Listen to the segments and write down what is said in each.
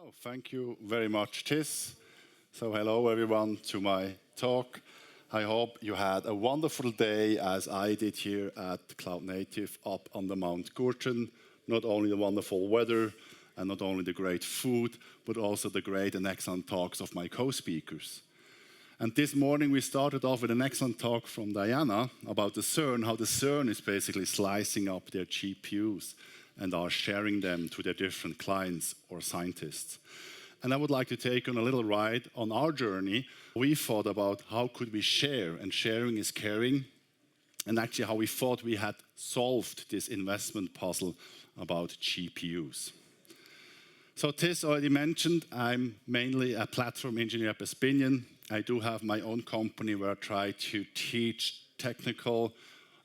Oh, thank you very much, Tis. So hello everyone to my talk. I hope you had a wonderful day as I did here at Cloud Native up on the Mount Gurchen. Not only the wonderful weather and not only the great food, but also the great and excellent talks of my co-speakers. And this morning we started off with an excellent talk from Diana about the CERN, how the CERN is basically slicing up their GPUs and are sharing them to their different clients or scientists. And I would like to take you on a little ride on our journey. We thought about how could we share, and sharing is caring, and actually how we thought we had solved this investment puzzle about GPUs. So Tis already mentioned, I'm mainly a platform engineer at Bespinian. I do have my own company where I try to teach technical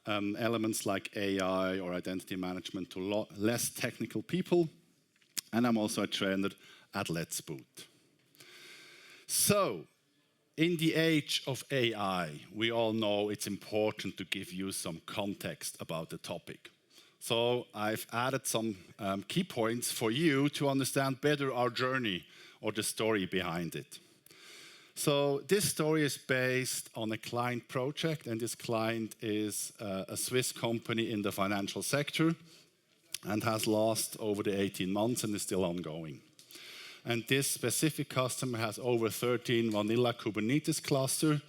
elements like AI or identity management to less technical people. And I'm also a trainer at Let's Boot. So, in the age of AI, we all know it's important to give you some context about the topic. So I've added some key points for you to understand better our journey or the story behind it. So this story is based on a client project, and this client is a Swiss company in the financial sector and has lasted over the 18 months and is still ongoing. And this specific customer has over 13 vanilla Kubernetes cluster,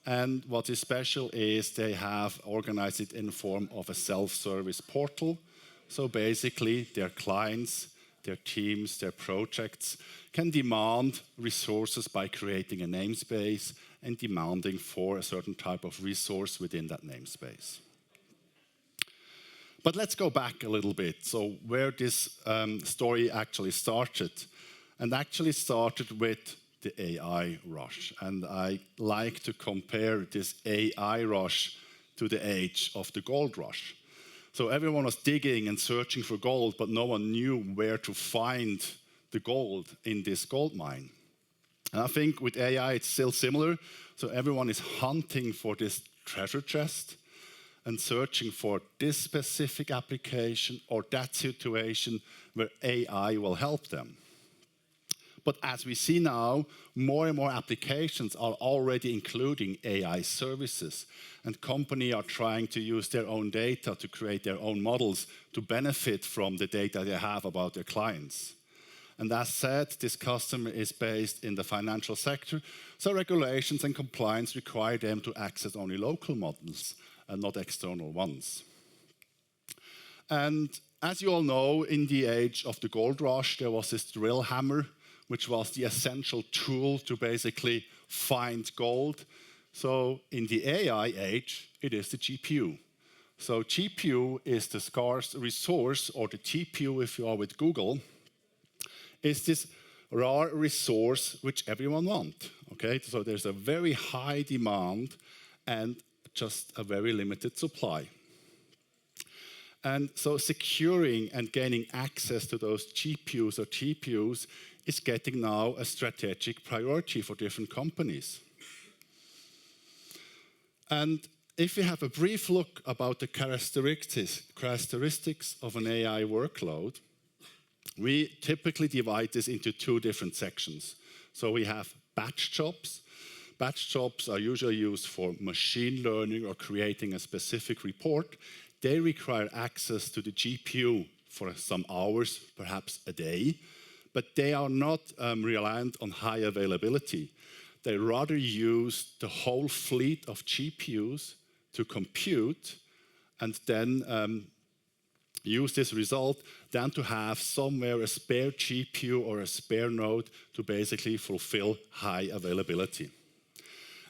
and what is special is they have organized it in the form of a self-service portal. So basically their clients, their teams, their projects can demand resources by creating a namespace and demanding for a certain type of resource within that namespace. But let's go back a little bit. So where this story actually started, and actually started with the AI rush. And I like to compare this AI rush to the age of the gold rush. So everyone was digging and searching for gold, but no one knew where to find the gold in this gold mine. And I think with AI it's still similar. So everyone is hunting for this treasure chest and searching for this specific application or that situation where AI will help them. But as we see now, more and more applications are already including AI services, and companies are trying to use their own data to create their own models to benefit from the data they have about their clients. And as said, this customer is based in the financial sector, so regulations and compliance require them to access only local models and not external ones. And as you all know, in the age of the gold rush, there was this drill hammer, which was the essential tool to basically find gold. So in the AI age, it is the GPU. So GPU is the scarce resource, or the TPU if you are with Google, is this rare resource which everyone wants. Okay, so there's a very high demand and just a very limited supply. And so securing and gaining access to those GPUs or TPUs is getting now a strategic priority for different companies. And if we have a brief look about the characteristics of an AI workload, we typically divide this into two different sections. So we have batch jobs. Batch jobs are usually used for machine learning or creating a specific report. They require access to the GPU for some hours, perhaps a day, but they are not reliant on high availability. They rather use the whole fleet of GPUs to compute and then use this result then to have somewhere a spare GPU or a spare node to basically fulfill high availability.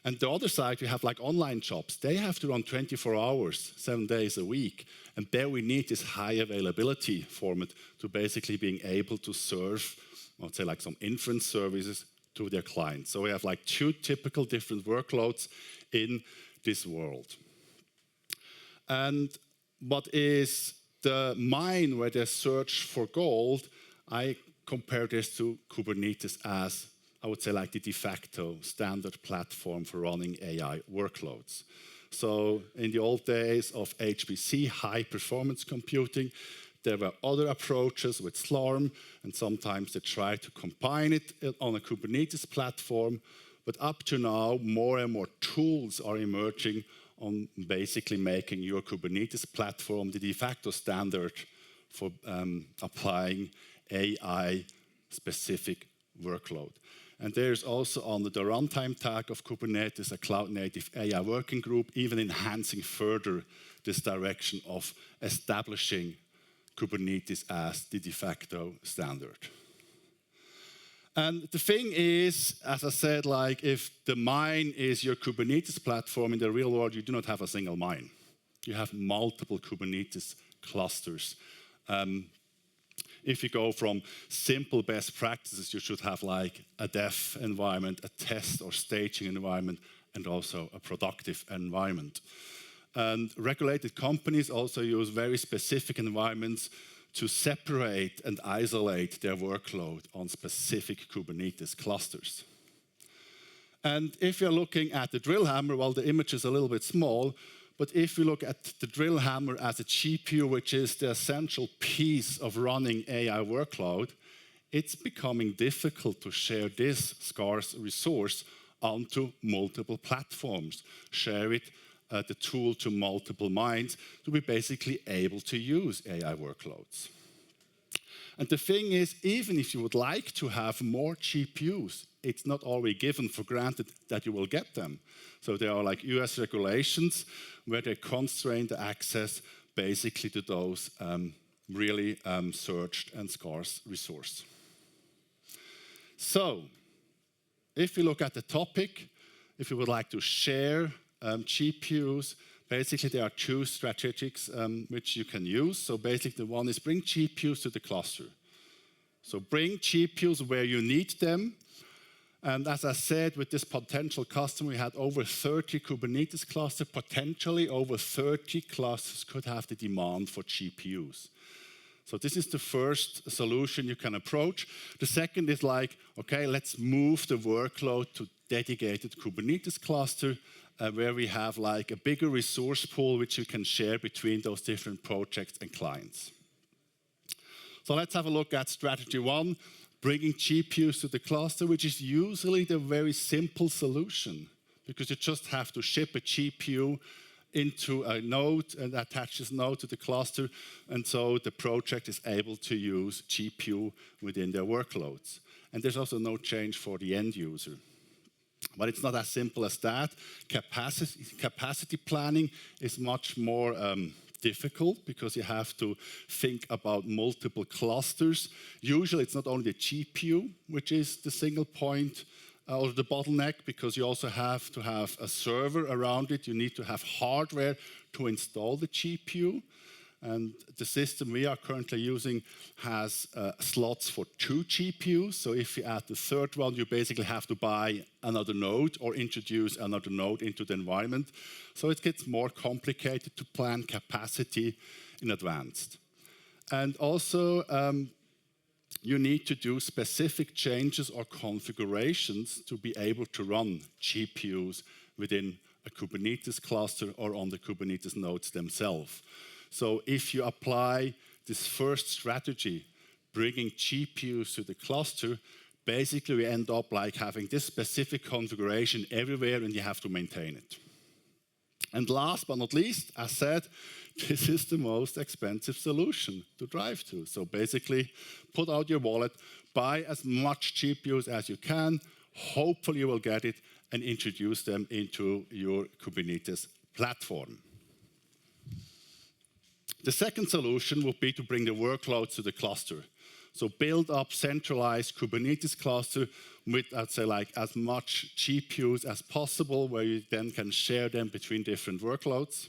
And the other side, we have like online jobs. They have to run 24 hours, 7 days a week. And there we need this high availability format to basically being able to serve, I would say like some inference services to their clients. So we have like two typical different workloads in this world. And what is the mine where they search for gold, I compare this to Kubernetes as, I would say, like the de facto standard platform for running AI workloads. So in the old days of HPC, high performance computing, There were other approaches with Slarm, and sometimes they try to combine it on a Kubernetes platform. But up to now, more and more tools are emerging on basically making your Kubernetes platform the de facto standard for applying AI-specific workload. And there's also under the runtime tag of Kubernetes a Cloud Native AI working group, even enhancing further this direction of establishing Kubernetes as the de facto standard. And the thing is, as I said, like if the mine is your Kubernetes platform, in the real world, you do not have a single mine. You have multiple Kubernetes clusters. If you go from simple best practices, you should have like a dev environment, a test or staging environment, and also a productive environment. And regulated companies also use very specific environments to separate and isolate their workload on specific Kubernetes clusters. And if you're looking at the drill hammer, well, the image is a little bit small, but if you look at the drill hammer as a GPU, which is the essential piece of running AI workload, it's becoming difficult to share this scarce resource onto multiple platforms, share it, the tool to multiple mines to be basically able to use AI workloads. And the thing is, even if you would like to have more GPUs, it's not always given for granted that you will get them. So there are like US regulations where they constrain the access basically to those really searched and scarce resource. So if you look at the topic, if you would like to share GPUs, basically there are two strategies which you can use. So basically the one is bring GPUs to the cluster. So bring GPUs where you need them. And as I said, with this potential customer, we had over 30 Kubernetes clusters. Potentially over 30 clusters could have the demand for GPUs. So this is the first solution you can approach. The second is like, okay, let's move the workload to dedicated Kubernetes cluster where we have like a bigger resource pool which you can share between those different projects and clients. So let's have a look at strategy one, bringing GPUs to the cluster, which is usually the very simple solution because you just have to ship a GPU into a node and attach this node to the cluster, and so the project is able to use GPU within their workloads. And there's also no change for the end user. But it's not as simple as that. Capacity planning is much more difficult because you have to think about multiple clusters. Usually it's not only the GPU, which is the single point or the bottleneck, because you also have to have a server around it. You need to have hardware to install the GPU. And the system we are currently using has slots for 2 GPUs. So if you add the third one, you basically have to buy another node or introduce another node into the environment. So it gets more complicated to plan capacity in advance. And also, you need to do specific changes or configurations to be able to run GPUs within a Kubernetes cluster or on the Kubernetes nodes themselves. So if you apply this first strategy, bringing GPUs to the cluster, basically we end up like having this specific configuration everywhere and you have to maintain it. And last but not least, as said, this is the most expensive solution to drive to. So basically, put out your wallet, buy as much GPUs as you can, hopefully you will get it, and introduce them into your Kubernetes platform. The second solution would be to bring the workloads to the cluster. So build up centralized Kubernetes cluster with, I'd say, like as much GPUs as possible, where you then can share them between different workloads.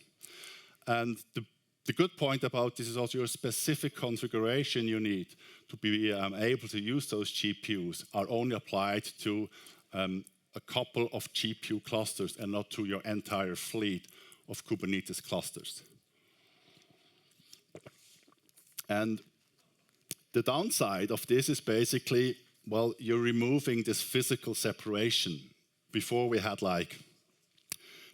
And the good point about this is also your specific configuration you need to be able to use those GPUs are only applied to a couple of GPU clusters and not to your entire fleet of Kubernetes clusters. And the downside of this is basically, well, you're removing this physical separation. Before we had like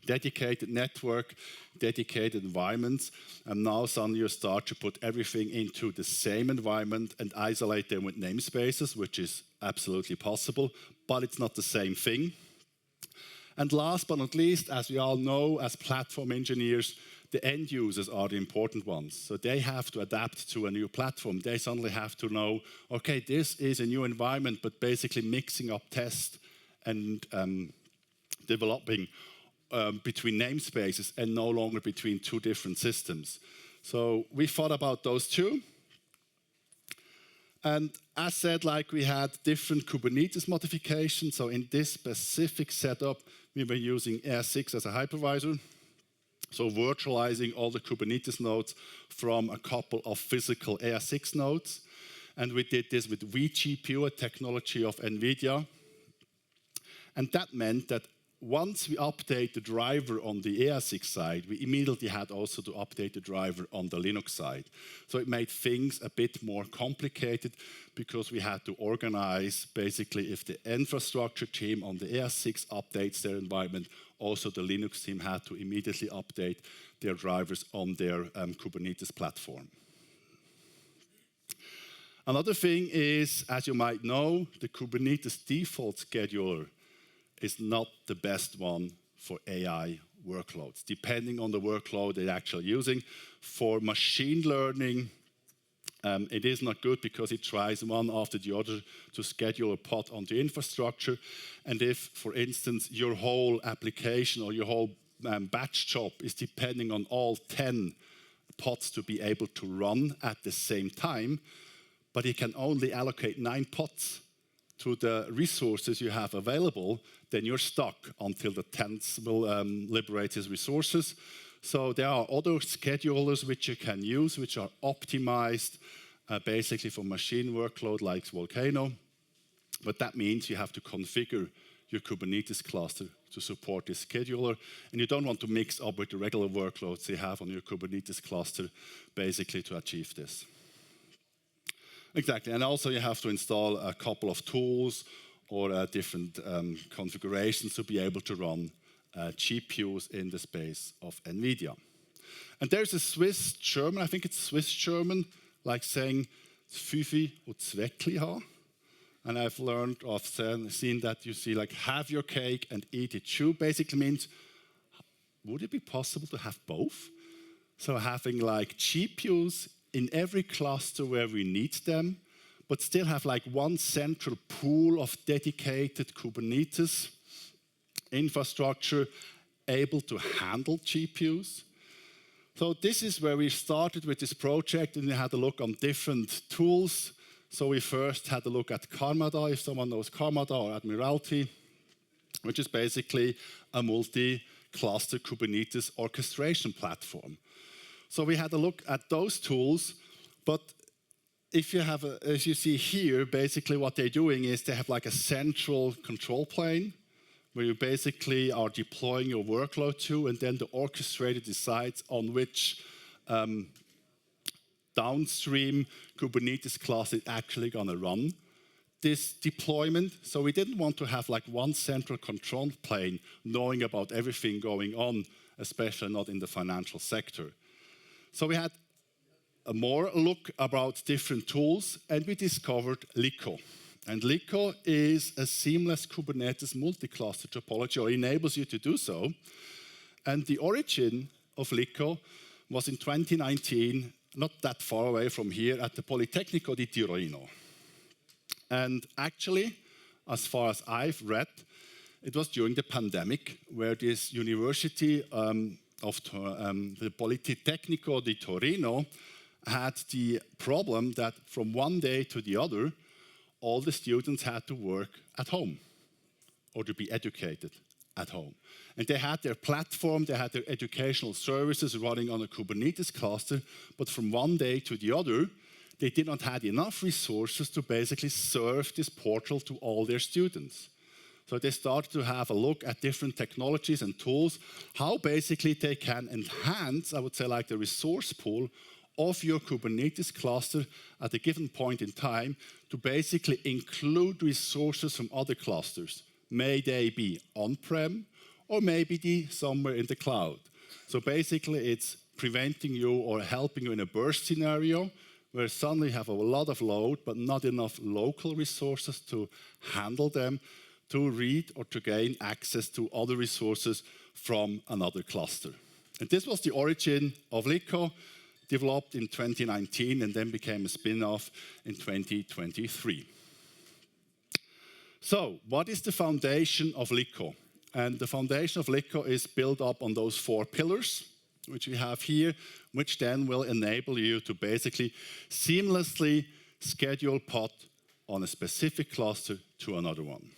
dedicated network, dedicated environments, and now suddenly you start to put everything into the same environment and isolate them with namespaces, which is absolutely possible, but it's not the same thing. And last but not least, as we all know, as platform engineers, the end users are the important ones. So they have to adapt to a new platform. They suddenly have to know, okay, this is a new environment, but basically mixing up test and developing between namespaces and no longer between two different systems. So we thought about those two. And as said, like we had different Kubernetes modifications. So in this specific setup, we were using ES6 as a hypervisor. So virtualizing all the Kubernetes nodes from a couple of physical ES6 nodes. And we did this with vGPU, a technology of NVIDIA. And that meant that once we update the driver on the ES6 side, we immediately had also to update the driver on the Linux side. So it made things a bit more complicated because we had to organize basically if the infrastructure team on the ES6 updates their environment, also the Linux team had to immediately update their drivers on their Kubernetes platform. Another thing is, as you might know, the Kubernetes default scheduler is not the best one for AI workloads, depending on the workload they're actually using. For machine learning, it is not good because it tries one after the other to schedule a pod on the infrastructure. And if, for instance, your whole application or your whole batch job is depending on all 10 pods to be able to run at the same time, but you can only allocate 9 pods to the resources you have available, then you're stuck until the 10th will liberate his resources. So there are other schedulers which you can use, which are optimized basically for machine workload like Volcano. But that means you have to configure your Kubernetes cluster to support this scheduler. And you don't want to mix up with the regular workloads you have on your Kubernetes cluster basically to achieve this. Exactly, and also you have to install a couple of tools or different configurations to be able to run GPUs in the space of NVIDIA. And there's a Swiss-German, I think it's Swiss-German, like saying, Fünfi und Zweckli ha. And I've learned, I've seen that you see like, have your cake and eat it too, basically means, would it be possible to have both? So having like GPUs in every cluster where we need them, but still have like one central pool of dedicated Kubernetes infrastructure able to handle GPUs. So this is where we started with this project, and we had a look on different tools. So we first had a look at Karmada, if someone knows Karmada, or Admiralty, which is basically a multi-cluster Kubernetes orchestration platform. So we had a look at those tools, but if you have, as you see here, basically what they're doing is they have like a central control plane where you basically are deploying your workload to, and then the orchestrator decides on which downstream Kubernetes cluster is actually going to run this deployment. So we didn't want to have like one central control plane knowing about everything going on, especially not in the financial sector. So we had a more look about different tools, and we discovered Liqo. And Liqo is a seamless Kubernetes multi-cluster topology, or enables you to do so. And the origin of Liqo was in 2019, not that far away from here, at the Politecnico di Tirreno. And actually, as far as I've read, it was during the pandemic where this university of the Politecnico di Torino had the problem that from one day to the other, all the students had to work at home or to be educated at home. And they had their platform, they had their educational services running on a Kubernetes cluster, but from one day to the other, they did not have enough resources to basically serve this portal to all their students. So they started to have a look at different technologies and tools, how basically they can enhance, I would say, like the resource pool of your Kubernetes cluster at a given point in time to basically include resources from other clusters. May they be on-prem, or maybe somewhere in the cloud. So basically, it's preventing you or helping you in a burst scenario where suddenly you have a lot of load, but not enough local resources to handle them, to read or to gain access to other resources from another cluster. And this was the origin of Liqo, developed in 2019 and then became a spin-off in 2023. So, what is the foundation of Liqo? And the foundation of Liqo is built up on those 4 pillars, which we have here, which then will enable you to basically seamlessly schedule pod on a specific cluster to another one.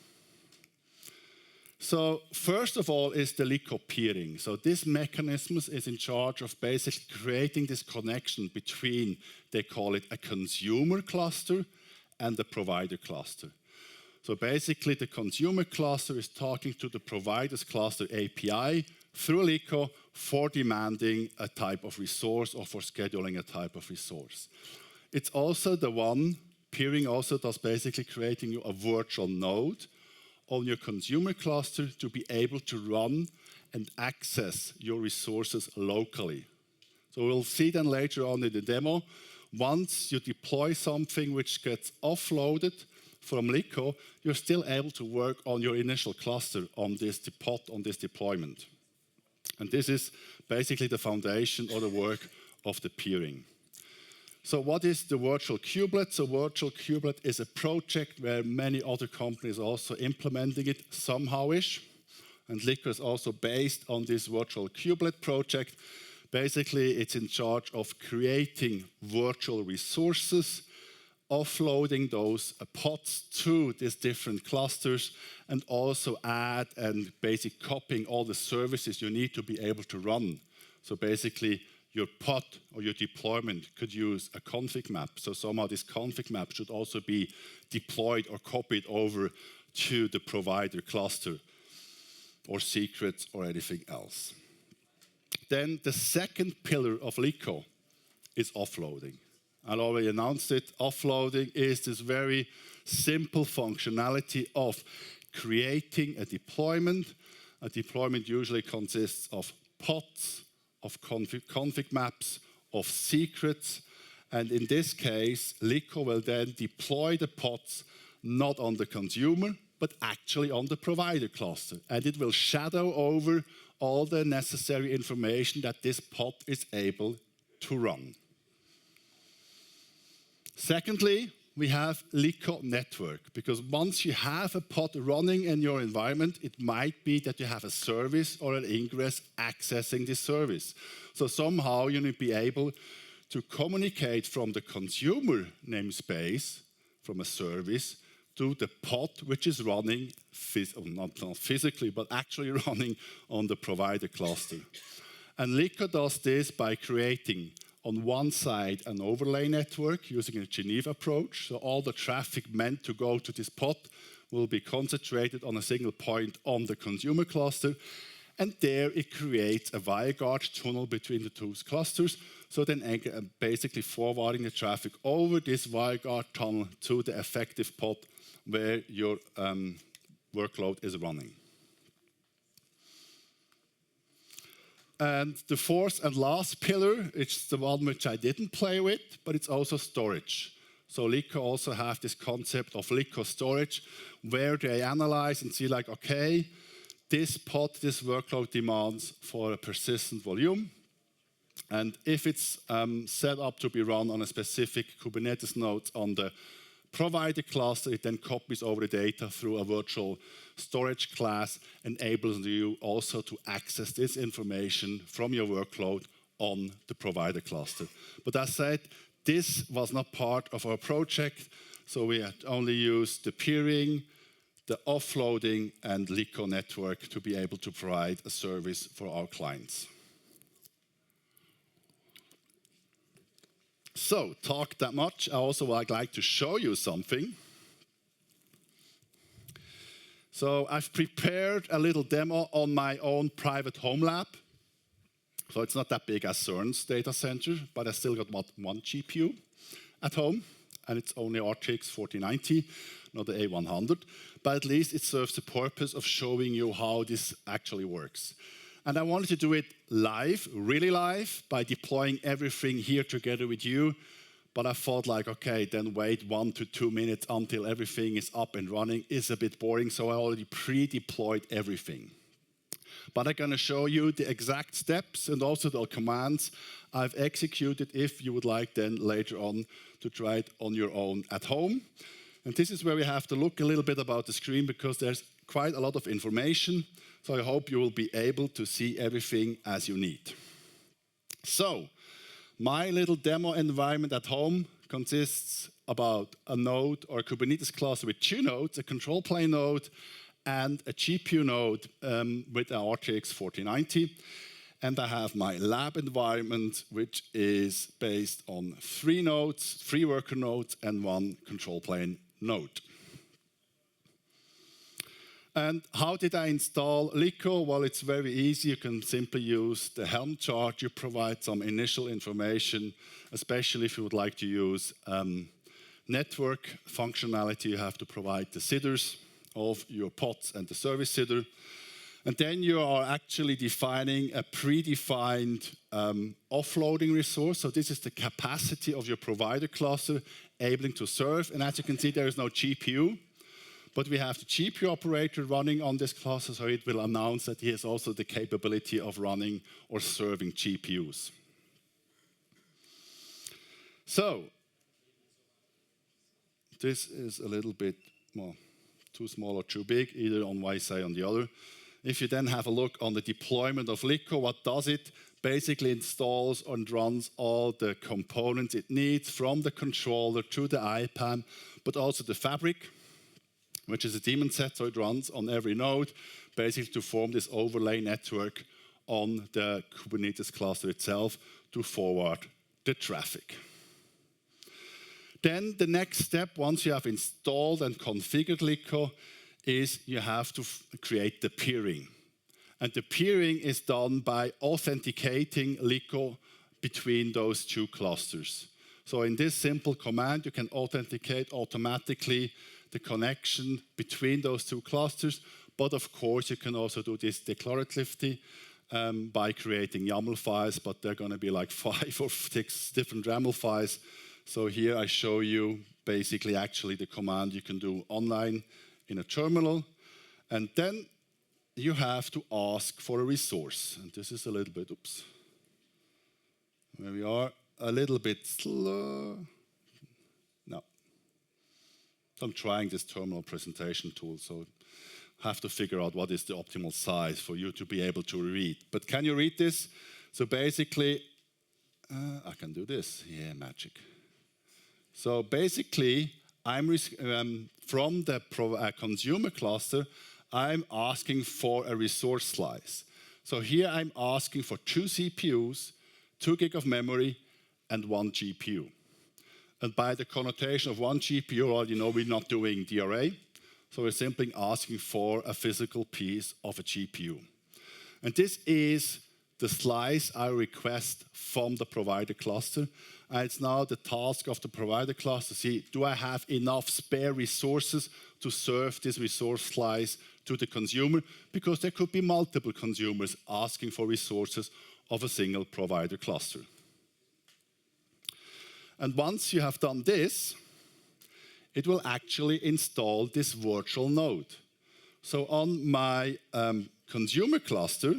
So first of all is the Liqo peering. So this mechanism is in charge of basically creating this connection between, they call it a consumer cluster and the provider cluster. So basically the consumer cluster is talking to the provider's cluster API through Liqo for demanding a type of resource or for scheduling a type of resource. It's also the one, peering also does basically creating you a virtual node on your consumer cluster to be able to run and access your resources locally. So we'll see then later on in the demo, once you deploy something which gets offloaded from Liqo, you're still able to work on your initial cluster on this pod, on this deployment. And this is basically the foundation or the work of the peering. So what is the virtual kubelet? So virtual kubelet is a project where many other companies are also implementing it somehow-ish. And Liqo is also based on this virtual kubelet project. Basically, it's in charge of creating virtual resources, offloading those pods to these different clusters, and also add and basically copying all the services you need to be able to run. So basically, your pod or your deployment could use a config map. So somehow this config map should also be deployed or copied over to the provider cluster or secrets or anything else. Then the second pillar of Liqo is offloading. I already announced it. Offloading is this very simple functionality of creating a deployment. A deployment usually consists of pods, of config maps, of secrets. And in this case, Liqo will then deploy the pods not on the consumer, but actually on the provider cluster. And it will shadow over all the necessary information that this pod is able to run. Secondly, we have Liqo network, because once you have a pod running in your environment, it might be that you have a service or an ingress accessing this service. So somehow you need to be able to communicate from the consumer namespace, from a service, to the pod which is running, not physically, but actually running on the provider cluster. And Liqo does this by creating on one side an overlay network using a Geneva approach. So all the traffic meant to go to this pod will be concentrated on a single point on the consumer cluster. And there it creates a WireGuard tunnel between the two clusters. So then basically forwarding the traffic over this WireGuard tunnel to the effective pod where your workload is running. And the fourth and last pillar, it's the one which I didn't play with, but it's also storage. So Liqo also have this concept of Liqo storage, where they analyze and see like, okay, this pod, this workload demands for a persistent volume. And if it's set up to be run on a specific Kubernetes node on the provider cluster, it then copies over the data through a virtual storage class, enables you also to access this information from your workload on the provider cluster. But as said, this was not part of our project, so we had only used the peering, the offloading, and Liqo network to be able to provide a service for our clients. So, talk that much. I also would like to show you something. So, I've prepared a little demo on my own private home lab. So, it's not that big as CERN's data center, but I still got one GPU at home. and it's only RTX 4090, not the A100, but at least it serves the purpose of showing you how this actually works. And I wanted to do it live, really live, by deploying everything here together with you. But I thought like, okay, then wait 1 to 2 minutes until everything is up and running is a bit boring, so I already pre-deployed everything. But I'm gonna show you the exact steps and also the commands I've executed if you would like then later on to try it on your own at home. And this is where we have to look a little bit about the screen because there's quite a lot of information. So I hope you will be able to see everything as you need. So my little demo environment at home consists about a node or a Kubernetes cluster with 2 nodes, a control plane node and a GPU node with an RTX 4090. And I have my lab environment, which is based on 3 nodes, 3 worker nodes, and 1 control plane node. And how did I install Liqo? Well, it's very easy. You can simply use the Helm chart. You provide some initial information, especially if you would like to use network functionality. You have to provide the sitters of your pods and the service sitter. And then you are actually defining a predefined offloading resource. So this is the capacity of your provider cluster able to serve. And as you can see, there is no GPU. But we have the GPU operator running on this cluster, so it will announce that he has also the capability of running or serving GPUs. So, this is a little bit, well, too small or too big, either on one side or on the other. If you then have a look on the deployment of Liqo, what does it? Basically installs and runs all the components it needs from the controller to the IPAM, but also the fabric, which is a daemon set, so it runs on every node, basically to form this overlay network on the Kubernetes cluster itself to forward the traffic. Then the next step, once you have installed and configured Liqo, is you have to create the peering. And the peering is done by authenticating Liqo between those 2 clusters. So in this simple command, you can authenticate automatically the connection between those 2 clusters, but of course you can also do this declaratively by creating YAML files, but they're going to be like 5 or 6 different YAML files. So here I show you basically actually the command you can do online in a terminal, and then you have to ask for a resource. And this is a little bit, oops, where we are a little bit slow. No. I'm trying this terminal presentation tool, so I have to figure out what is the optimal size for you to be able to read. But can you read this? So basically, I can do this. Yeah, magic. So basically, I'm from the consumer cluster, I'm asking for a resource slice. So here I'm asking for 2 CPUs, 2 gig of memory, and 1 GPU. And by the connotation of 1 GPU, you already know we're not doing DRA. So we're simply asking for a physical piece of a GPU. And this is the slice I request from the provider cluster. And it's now the task of the provider cluster to see, do I have enough spare resources to serve this resource slice to the consumer? Because there could be multiple consumers asking for resources of a single provider cluster. And once you have done this, it will actually install this virtual node. So on my consumer cluster,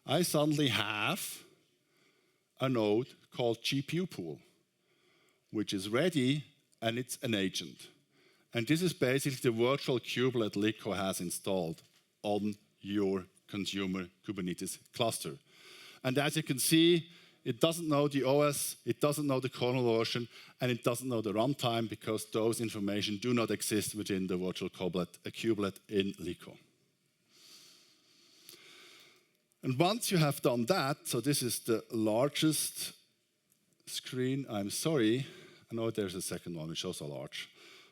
I suddenly have a node called GPU pool, which is ready, and it's an agent. And this is basically the virtual kubelet Liqo has installed on your consumer Kubernetes cluster. And as you can see, it doesn't know the OS, it doesn't know the kernel version, and it doesn't know the runtime because those information do not exist within the virtual kubelet in Liqo. And once you have done that, so this is the largest screen, I'm sorry, I know there's a second one which is also large.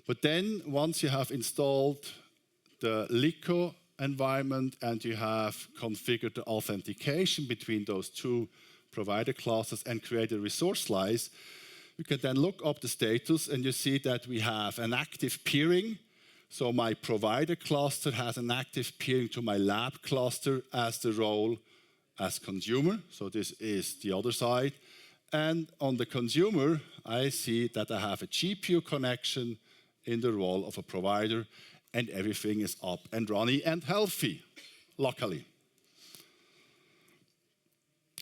But then once you have installed the Liqo environment and you have configured the authentication between those 2 provider classes and create a resource slice, You can then look up the status and you see that we have an active peering. So my provider cluster has an active peering to my lab cluster as the role as consumer. So this is the other side. And on the consumer, I see that I have a GPU connection in the role of a provider, and everything is up and running and healthy, luckily.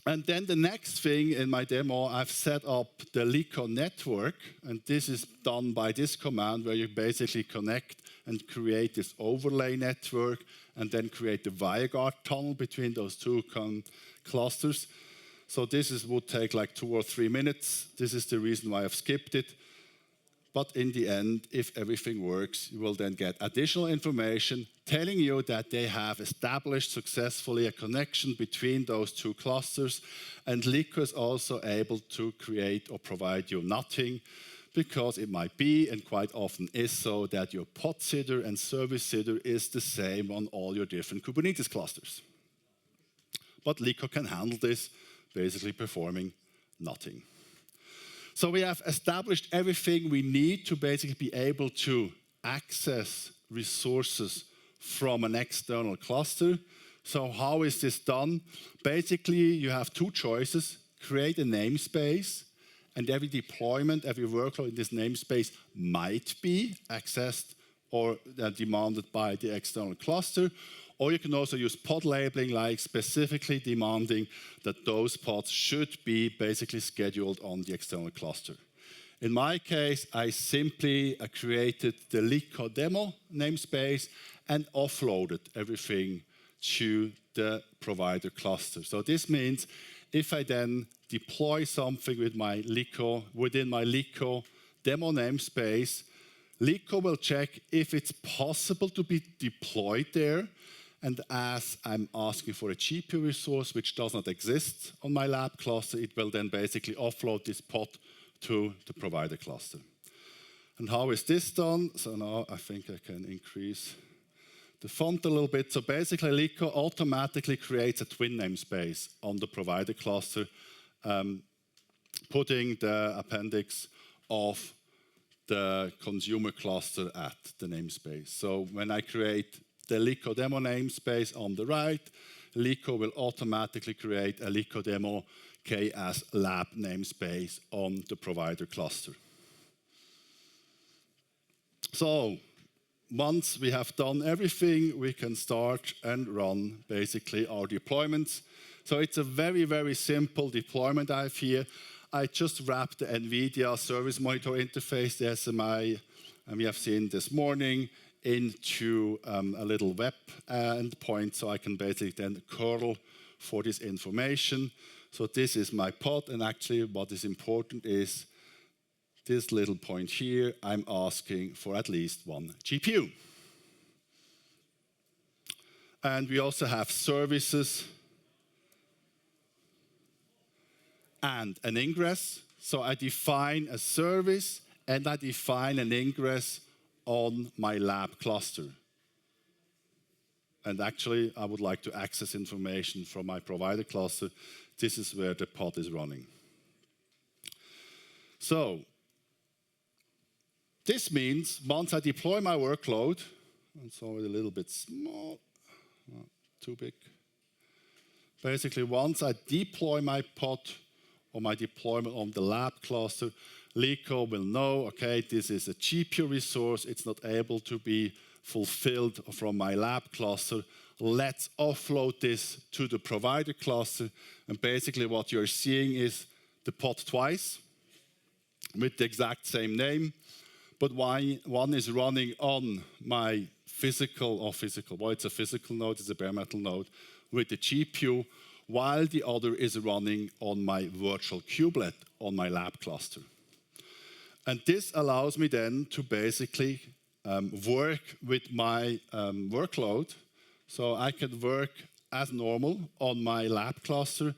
And then the next thing in my demo, I've set up the Liqo network, and this is done by this command where you basically connect and create this overlay network and then create the WireGuard tunnel between those two clusters. So this would take like 2 or 3 minutes. This is the reason why I've skipped it. But in the end, if everything works, you will then get additional information telling you that they have established successfully a connection between those two clusters. And Liqo is also able to create or provide you nothing, because it might be, and quite often is so, that your pod sitter and service sitter is the same on all your different Kubernetes clusters. But Liqo can handle this, basically performing nothing. So we have established everything we need to basically be able to access resources from an external cluster. So how is this done? Basically, you have 2 choices. Create a namespace, and every deployment, every workload in this namespace might be accessed or demanded by the external cluster. Or you can also use pod labeling, like specifically demanding that those pods should be basically scheduled on the external cluster. In my case, I simply created the Liqo demo namespace and offloaded everything to the provider cluster. So this means if I then deploy something with my Liqo, within my Liqo demo namespace, Liqo will check if it's possible to be deployed there. And as I'm asking for a GPU resource which does not exist on my lab cluster, it will then basically offload this pod to the provider cluster. And how is this done? So now I think I can increase the font a little bit. So basically, Liqo automatically creates a twin namespace on the provider cluster, putting the appendix of the consumer cluster at the namespace. So when I create the Liqo demo namespace on the right, Liqo will automatically create a Liqo demo KS lab namespace on the provider cluster. So once we have done everything, we can start and run basically our deployments. So it's a very, very simple deployment I have here. I just wrapped the NVIDIA Service Monitor interface, the SMI, and we have seen this morning, into a little web endpoint, so I can basically then curl for this information. So this is my pod, and actually what is important is this little point here. I'm asking for at least 1 GPU. And we also have services and an ingress. So I define a service and I define an ingress on my lab cluster. And actually, I would like to access information from my provider cluster. This is where the pod is running. So this means once I deploy my workload, and so it's a little bit small, not too big. Basically, once I deploy my pod or my deployment on the lab cluster, Liqo will know, okay, this is a GPU resource. It's not able to be fulfilled from my lab cluster. Let's offload this to the provider cluster. And basically what you're seeing is the pod twice with the exact same name. But one is running on my well, it's a physical node, it's a bare metal node with the GPU, while the other is running on my virtual kubelet on my lab cluster. And this allows me then to basically work with my workload. So I can work as normal on my lab cluster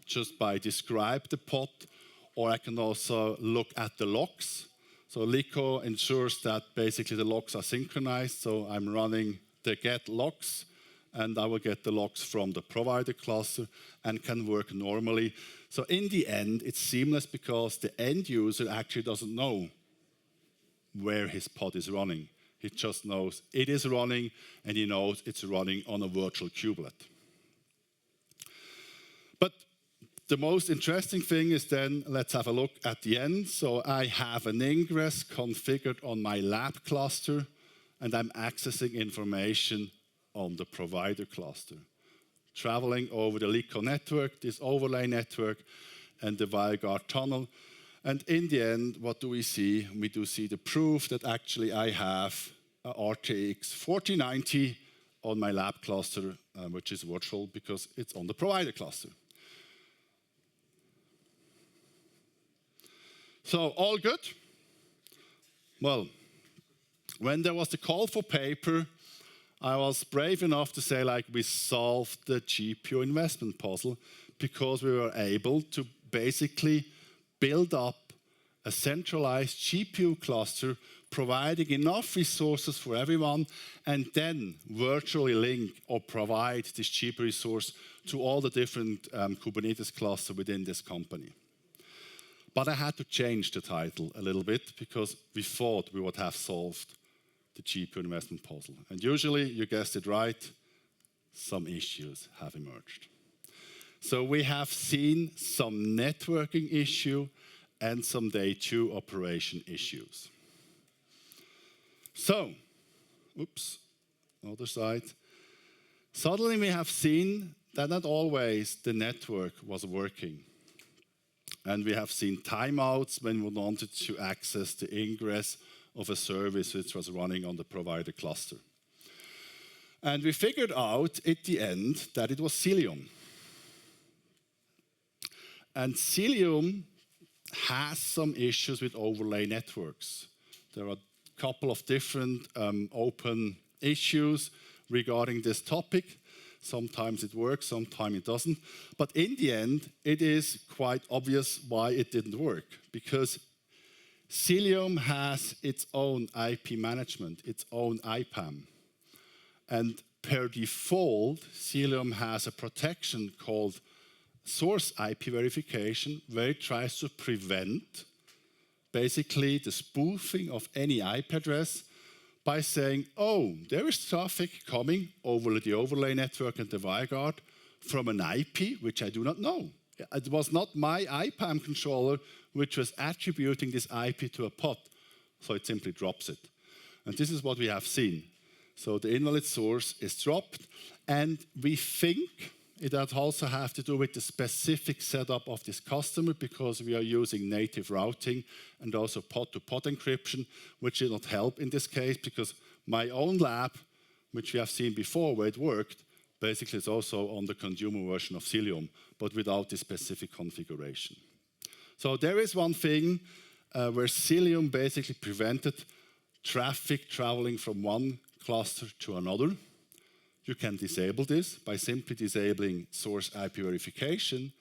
just by describe the pod, or I can also look at the logs. So Liqo ensures that basically the logs are synchronized. So I'm running the get logs, and I will get the logs from the provider cluster and can work normally. So in the end, it's seamless because the end user actually doesn't know where his pod is running. He just knows it is running, and he knows it's running on a virtual kubelet. But the most interesting thing is then, let's have a look at the end. So I have an ingress configured on my lab cluster, and I'm accessing information on the provider cluster, traveling over the Liqo network, this overlay network, and the WireGuard tunnel. And in the end, what do we see? We do see the proof that actually I have a RTX 4090 on my lab cluster, which is virtual because it's on the provider cluster. So all good? Well, when there was the call for paper, I was brave enough to say, like, we solved the GPU investment puzzle because we were able to basically build up a centralized GPU cluster, providing enough resources for everyone, and then virtually link or provide this GPU resource to all the different Kubernetes clusters within this company. But I had to change the title a little bit because we thought we would have solved the GPU investment puzzle. And usually, you guessed it right, some issues have emerged. So we have seen some networking issue and some day 2 operation issues. So, oops, other side. Suddenly we have seen that not always the network was working. And we have seen timeouts when we wanted to access the ingress of a service which was running on the provider cluster. And we figured out at the end that it was Cilium. And Cilium has some issues with overlay networks. There are a couple of different open issues regarding this topic. Sometimes it works, sometimes it doesn't. But in the end, it is quite obvious why it didn't work. Because Cilium has its own IP management, its own IPAM. And per default, Cilium has a protection called source IP verification, where it tries to prevent basically the spoofing of any IP address by saying, oh, there is traffic coming over the overlay network and the WireGuard from an IP which I do not know. It was not my IPAM controller which was attributing this IP to a pod, so it simply drops it. And this is what we have seen. So the invalid source is dropped, and we think it does also have to do with the specific setup of this customer because we are using native routing and also pod-to-pod encryption, which did not help in this case because my own lab, which we have seen before where it worked, basically is also on the consumer version of Cilium, but without this specific configuration. So there is one thing where Cilium basically prevented traffic traveling from one cluster to another. You can disable this by simply disabling source IP verification.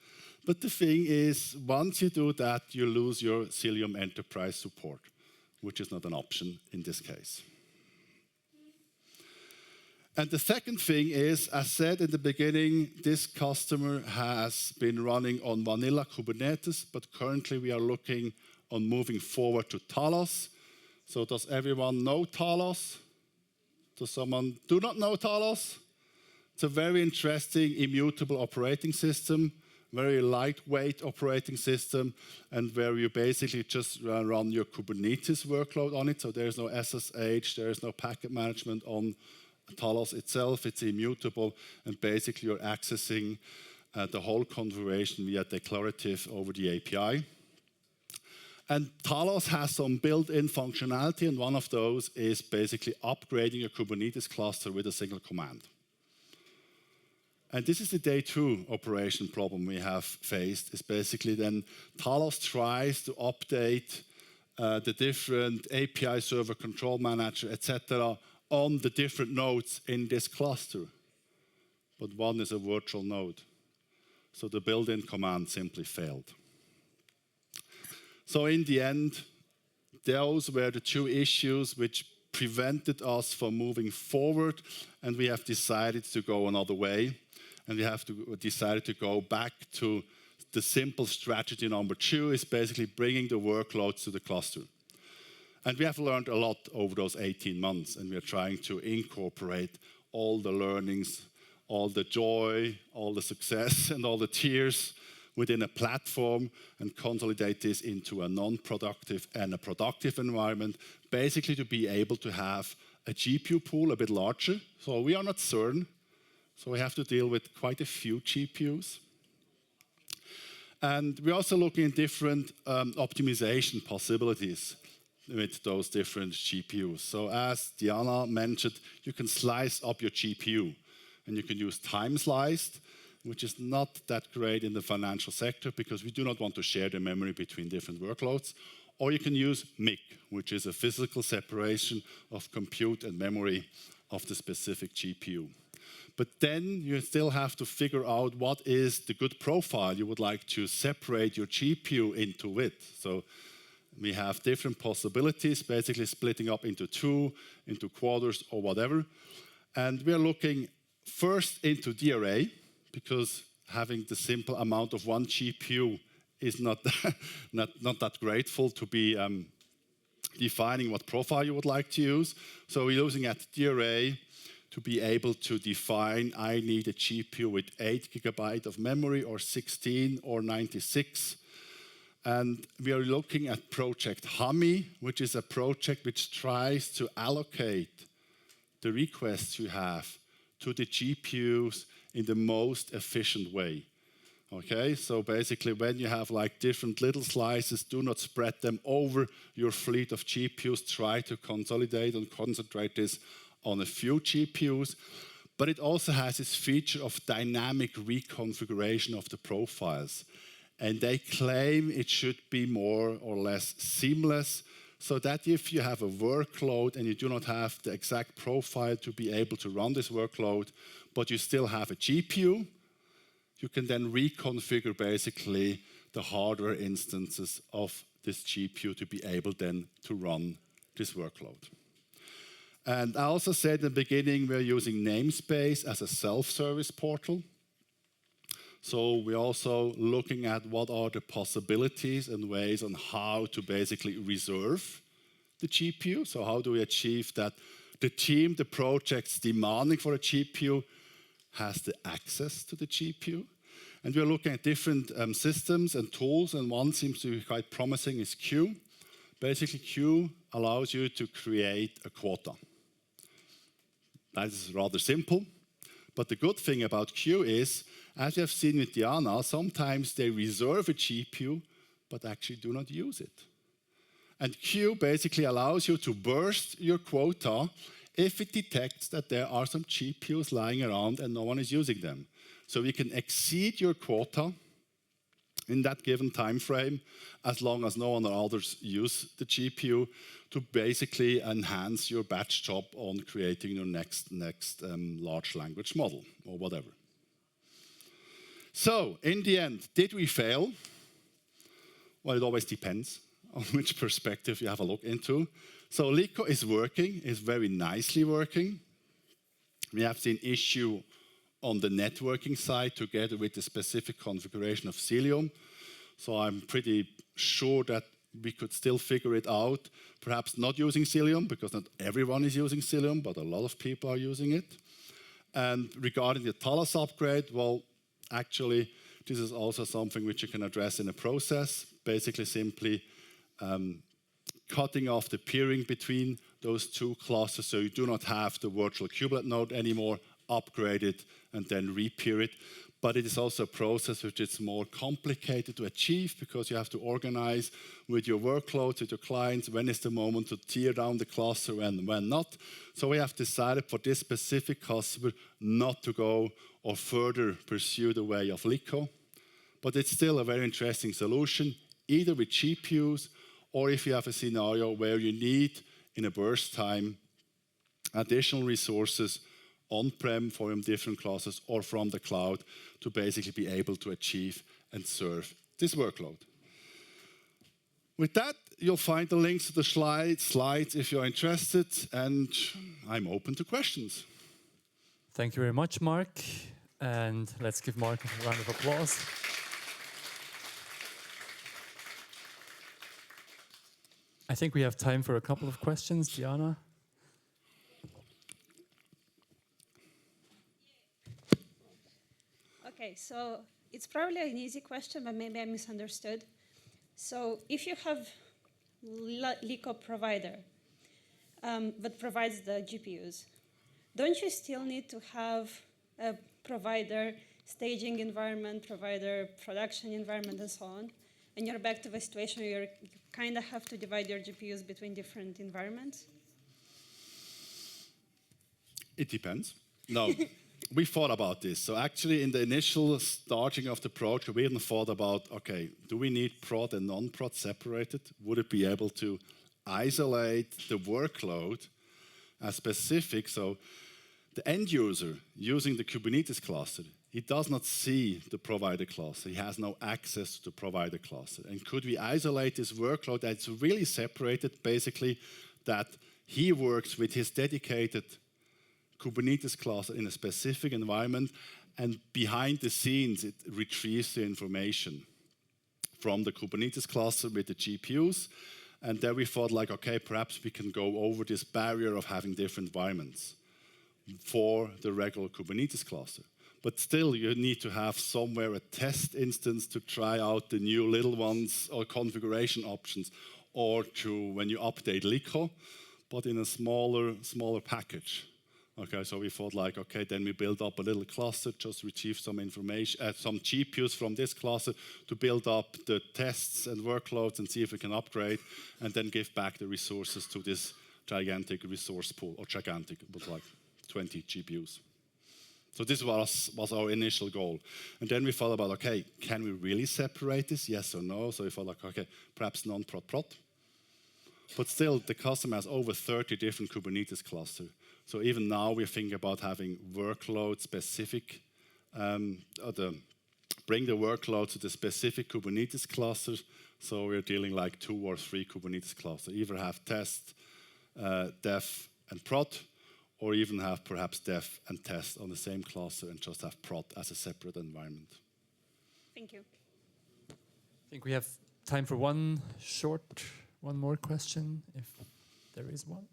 But the thing is, once you do that, you lose your Cilium enterprise support, which is not an option in this case. And the second thing is, as said in the beginning, this customer has been running on vanilla Kubernetes, but currently we are looking on moving forward to Talos. So does everyone know Talos? Does someone do not know Talos? It's a very interesting immutable operating system, very lightweight operating system, and where you basically just run your Kubernetes workload on it. So there's no SSH, there's no packet management on Talos itself. It's immutable, and basically you're accessing the whole configuration via declarative over the API. And Talos has some built-in functionality, and one of those is basically upgrading a Kubernetes cluster with a single command. And this is the day 2 operation problem we have faced, is basically then Talos tries to update the different API server control manager, etc., on the different nodes in this cluster. But one is a virtual node. So the built-in command simply failed. So in the end, those were the 2 issues which prevented us from moving forward, and we have decided to go another way. And we have decided to go back to the simple strategy number 2, is basically bringing the workloads to the cluster. And we have learned a lot over those 18 months, and we are trying to incorporate all the learnings, all the joy, all the success, and all the tears within a platform and consolidate this into a non-productive and a productive environment, basically to be able to have a GPU pool a bit larger. So we are not CERN, so we have to deal with quite a few GPUs. And we're also looking at different optimization possibilities with those different GPUs. So as Diana mentioned, you can slice up your GPU, and you can use time sliced, which is not that great in the financial sector because we do not want to share the memory between different workloads. Or you can use MIC, which is a physical separation of compute and memory of the specific GPU. But then you still have to figure out what is the good profile you would like to separate your GPU into with. So we have different possibilities, basically splitting up into 2, into quarters or whatever. And we are looking first into DRA, because having the simple amount of one GPU is not that grateful to be defining what profile you would like to use. So we're using at DRA to be able to define, I need a GPU with 8 GB of memory or 16 or 96. And we are looking at project Hami, which is a project which tries to allocate the requests you have to the GPUs in the most efficient way. Okay, so basically when you have like different little slices, do not spread them over your fleet of GPUs. Try to consolidate and concentrate this on a few GPUs. But it also has this feature of dynamic reconfiguration of the profiles. And they claim it should be more or less seamless, so that if you have a workload and you do not have the exact profile to be able to run this workload, but you still have a GPU, you can then reconfigure basically the hardware instances of this GPU to be able then to run this workload. And I also said in the beginning, we're using namespace as a self-service portal. So we're also looking at what are the possibilities and ways on how to basically reserve the GPU. So how do we achieve that the team, the projects demanding for a GPU has the access to the GPU? And we're looking at different systems and tools, and one seems to be quite promising is Q. Basically, Q allows you to create a quota. That is rather simple. But the good thing about Q is, as you have seen with Diana, sometimes they reserve a GPU, but actually do not use it. And Q basically allows you to burst your quota if it detects that there are some GPUs lying around and no one is using them. So you can exceed your quota in that given time frame, as long as no one or others use the GPU, to basically enhance your batch job on creating your next large language model or whatever. So in the end, did we fail? Well, it always depends on which perspective you have a look into. So Liqo is working, is very nicely working. We have seen issue on the networking side together with the specific configuration of Cilium. So I'm pretty sure that we could still figure it out, perhaps not using Cilium, because not everyone is using Cilium, but a lot of people are using it. And regarding the Talos upgrade, well, actually, this is also something which you can address in a process, basically simply cutting off the peering between those two clusters, so you do not have the virtual kubelet node anymore, upgrade it, and then re-peer it. But it is also a process which is more complicated to achieve because you have to organize with your workloads, with your clients, when is the moment to tear down the cluster and when not. So we have decided for this specific customer not to go or further pursue the way of Liqo. But it's still a very interesting solution, either with GPUs or if you have a scenario where you need, in a burst time, additional resources on-prem for different classes or from the cloud to basically be able to achieve and serve this workload. With that, you'll find the links to the slides if you're interested, and I'm open to questions. Thank you very much, Marc. And let's give Marc a round of applause. I think we have time for a couple of questions. Diana? Okay, so it's probably an easy question, but maybe I misunderstood. So if you have Liqo provider that provides the GPUs, don't you still need to have a provider staging environment, provider production environment, and so on? And you're back to the situation where you kind of have to divide your GPUs between different environments? It depends. No, we thought about this. So actually, in the initial starting of the project, we even thought about, okay, do we need prod and non-prod separated? Would it be able to isolate the workload as specific? So the end user using the Kubernetes cluster, he does not see the provider cluster. He has no access to the provider cluster. And could we isolate this workload that's really separated, basically, that he works with his dedicated Kubernetes cluster in a specific environment, and behind the scenes, it retrieves the information from the Kubernetes cluster with the GPUs. And there we thought, like, okay, perhaps we can go over this barrier of having different environments for the regular Kubernetes cluster. But still, you need to have somewhere a test instance to try out the new little ones or configuration options, or to when you update Liqo, but in a smaller package. Okay, so we thought, like, okay, then we build up a little cluster, just retrieve some information, some GPUs from this cluster to build up the tests and workloads and see if we can upgrade, and then give back the resources to this gigantic resource pool, or gigantic, it was like 20 GPUs. So this was our initial goal. And then we thought about, okay, can we really separate this, yes or no? So we thought, like, okay, perhaps non-prod. But still, the customer has over 30 different Kubernetes clusters. So even now, we're thinking about having workload-specific, bring the workload to the specific Kubernetes clusters. So we're dealing like 2 or 3 Kubernetes clusters. Either have test, dev, and prod, or even have perhaps dev and test on the same cluster and just have prod as a separate environment. Thank you. I think we have time for one more question, if there is one.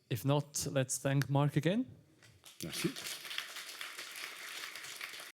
If not, let's thank Marc again. Merci.